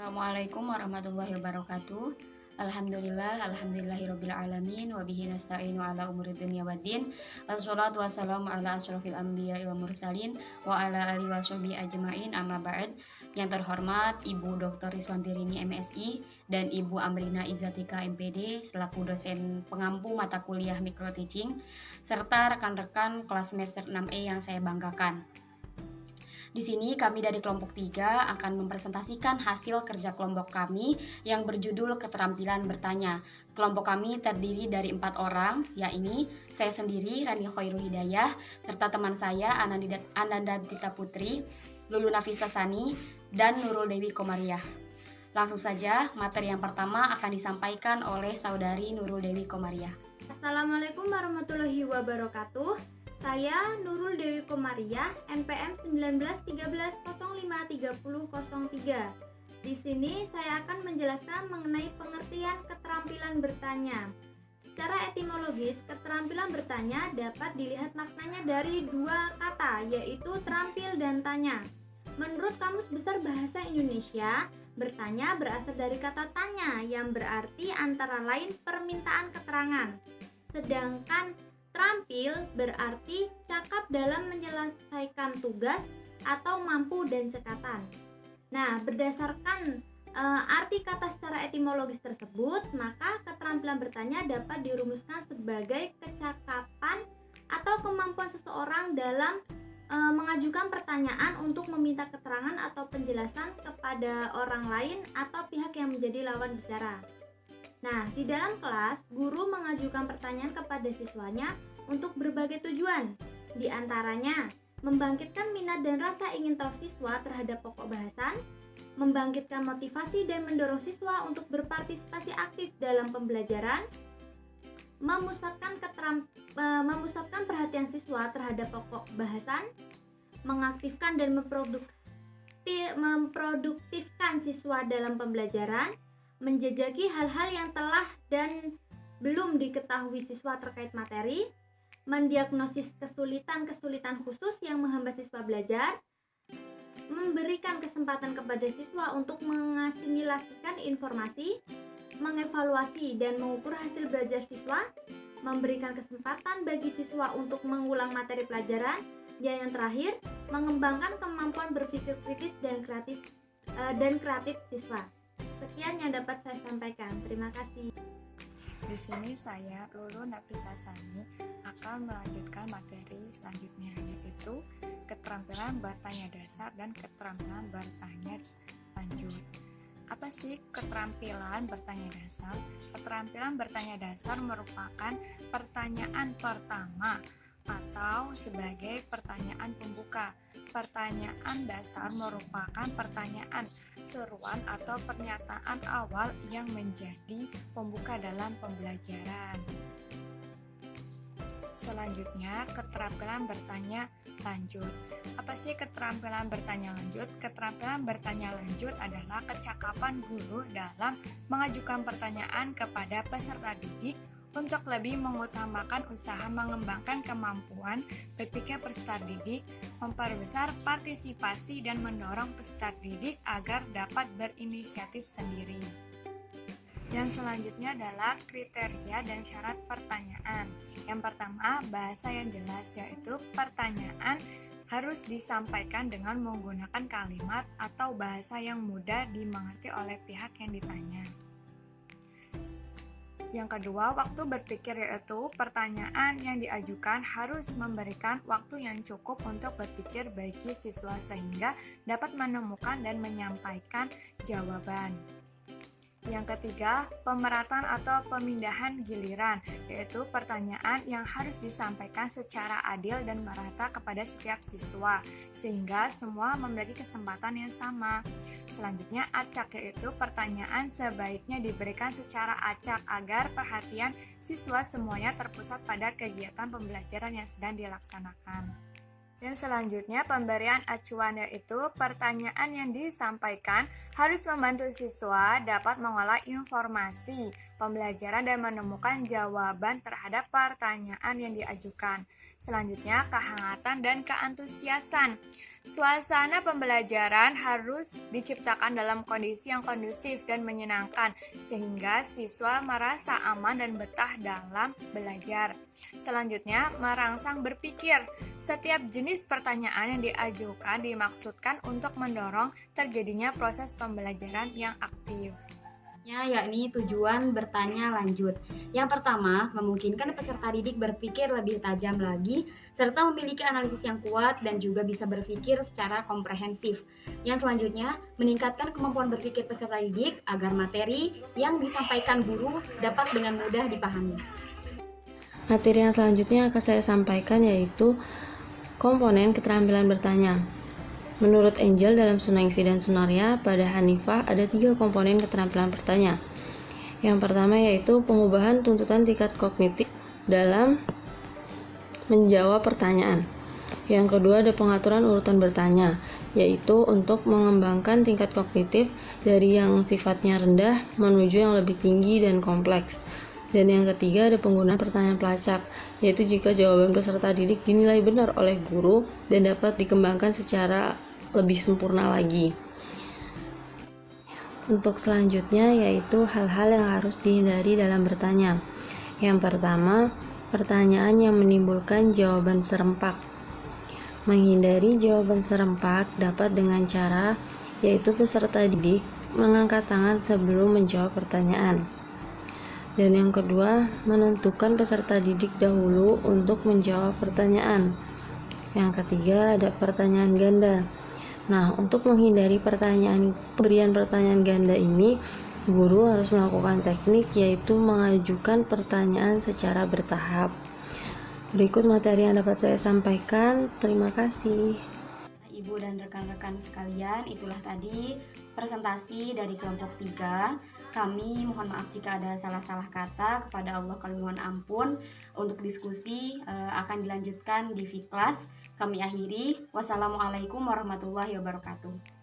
Assalamualaikum warahmatullahi wabarakatuh. Alhamdulillahirabbil alamin wa bihi nasta'inu ala umuri dunya waddin. Wassalatu wassalamu ala asyrofil anbiya'i wal mursalin wa ala alihi washabihi ajmain, amma ba'd. Yang terhormat Ibu Dr. Rizwanti Rini MSI dan Ibu Amrina Izzatika MPD selaku dosen pengampu mata kuliah micro teaching serta rekan-rekan kelas semester 6E yang saya banggakan. Di sini kami dari kelompok 3 akan mempresentasikan hasil kerja kelompok kami yang berjudul keterampilan bertanya. Kelompok kami terdiri dari 4 orang, yakni saya sendiri, Rani Khairul Hidayah, serta teman saya, Ananda Dita Putri, Lulu Nafisa Sani, dan Nurul Dewi Komariah. Langsung saja, materi yang pertama akan disampaikan oleh Saudari Nurul Dewi Komariah. Assalamualaikum warahmatullahi wabarakatuh. Saya Nurul Dewi Komariah, NPM 1913053003. Di sini saya akan menjelaskan mengenai pengertian keterampilan bertanya. Secara etimologis, keterampilan bertanya dapat dilihat maknanya dari dua kata, yaitu terampil dan tanya. Menurut Kamus Besar Bahasa Indonesia, bertanya berasal dari kata tanya yang berarti antara lain permintaan keterangan. Sedangkan terampil berarti cakap dalam menyelesaikan tugas atau mampu dan cekatan. Nah, berdasarkan arti kata secara etimologis tersebut, maka keterampilan bertanya dapat dirumuskan sebagai kecakapan atau kemampuan seseorang dalam mengajukan pertanyaan untuk meminta keterangan atau penjelasan kepada orang lain atau pihak yang menjadi lawan bicara. Nah, di dalam kelas, guru mengajukan pertanyaan kepada siswanya untuk berbagai tujuan. Di antaranya, membangkitkan minat dan rasa ingin tahu siswa terhadap pokok bahasan, membangkitkan motivasi dan mendorong siswa untuk berpartisipasi aktif dalam pembelajaran, memusatkan perhatian siswa terhadap pokok bahasan, mengaktifkan dan memproduktifkan siswa dalam pembelajaran, menjajaki hal-hal yang telah dan belum diketahui siswa terkait materi, mendiagnosis kesulitan-kesulitan khusus yang menghambat siswa belajar, memberikan kesempatan kepada siswa untuk mengasimilasikan informasi, mengevaluasi dan mengukur hasil belajar siswa, memberikan kesempatan bagi siswa untuk mengulang materi pelajaran, dan yang terakhir, mengembangkan kemampuan berpikir kritis dan kreatif siswa. Sekian yang dapat saya sampaikan. Terima kasih. Di sini saya, Lulu Nafisa Sani, akan melanjutkan materi selanjutnya, yaitu keterampilan bertanya dasar dan keterampilan bertanya lanjut. Apa sih keterampilan bertanya dasar? Keterampilan bertanya dasar merupakan pertanyaan pertama atau sebagai pertanyaan pembuka. Pertanyaan dasar merupakan pertanyaan seruan atau pernyataan awal yang menjadi pembuka dalam pembelajaran. Selanjutnya, keterampilan bertanya lanjut. Apa sih keterampilan bertanya lanjut? Keterampilan bertanya lanjut adalah kecakapan guru dalam mengajukan pertanyaan kepada peserta didik untuk lebih mengutamakan usaha mengembangkan kemampuan berpikir peserta didik, memperbesar partisipasi dan mendorong peserta didik agar dapat berinisiatif sendiri. Yang selanjutnya adalah kriteria dan syarat pertanyaan. Yang pertama, bahasa yang jelas, yaitu pertanyaan harus disampaikan dengan menggunakan kalimat atau bahasa yang mudah dimengerti oleh pihak yang ditanya. Yang kedua, waktu berpikir, yaitu pertanyaan yang diajukan harus memberikan waktu yang cukup untuk berpikir bagi siswa sehingga dapat menemukan dan menyampaikan jawaban. Yang ketiga, pemerataan atau pemindahan giliran, yaitu pertanyaan yang harus disampaikan secara adil dan merata kepada setiap siswa, sehingga semua memiliki kesempatan yang sama. Selanjutnya, acak, yaitu pertanyaan sebaiknya diberikan secara acak agar perhatian siswa semuanya terpusat pada kegiatan pembelajaran yang sedang dilaksanakan. Yang selanjutnya, pemberian acuan, yaitu pertanyaan yang disampaikan harus membantu siswa dapat mengolah informasi pembelajaran dan menemukan jawaban terhadap pertanyaan yang diajukan. Selanjutnya, kehangatan dan keantusiasan. Suasana pembelajaran harus diciptakan dalam kondisi yang kondusif dan menyenangkan, sehingga siswa merasa aman dan betah dalam belajar. Selanjutnya, merangsang berpikir. Setiap jenis pertanyaan yang diajukan dimaksudkan untuk mendorong terjadinya proses pembelajaran yang aktif. Yakni tujuan bertanya lanjut. Yang pertama, memungkinkan peserta didik berpikir lebih tajam lagi serta memiliki analisis yang kuat dan juga bisa berpikir secara komprehensif. Yang selanjutnya, meningkatkan kemampuan berpikir peserta didik agar materi yang disampaikan guru dapat dengan mudah dipahami. Materi yang selanjutnya akan saya sampaikan yaitu komponen keterampilan bertanya. Menurut Angel dalam Sunaingsi dan Sunaria, pada Hanifah ada 3 komponen keterampilan bertanya. Yang pertama yaitu pengubahan tuntutan tingkat kognitif dalam menjawab pertanyaan. Yang kedua ada pengaturan urutan bertanya, yaitu untuk mengembangkan tingkat kognitif dari yang sifatnya rendah menuju yang lebih tinggi dan kompleks. Dan yang ketiga ada penggunaan pertanyaan pelacak, yaitu jika jawaban peserta didik dinilai benar oleh guru dan dapat dikembangkan secara lebih sempurna lagi. Untuk selanjutnya yaitu hal-hal yang harus dihindari dalam bertanya. Yang pertama, pertanyaan yang menimbulkan jawaban serempak. Menghindari jawaban serempak dapat dengan cara yaitu peserta didik mengangkat tangan sebelum menjawab pertanyaan. Dan yang kedua, menentukan peserta didik dahulu untuk menjawab pertanyaan. Yang ketiga, ada pertanyaan ganda. Nah, untuk menghindari pemberian pertanyaan ganda ini, guru harus melakukan teknik yaitu mengajukan pertanyaan secara bertahap. Berikut materi yang dapat saya sampaikan. Terima kasih. Ibu dan rekan-rekan sekalian, itulah tadi presentasi dari kelompok 3. Kami mohon maaf jika ada salah-salah kata, kepada Allah kami mohon ampun. Untuk diskusi akan dilanjutkan di V-Class. Kami akhiri. Wassalamualaikum warahmatullahi wabarakatuh.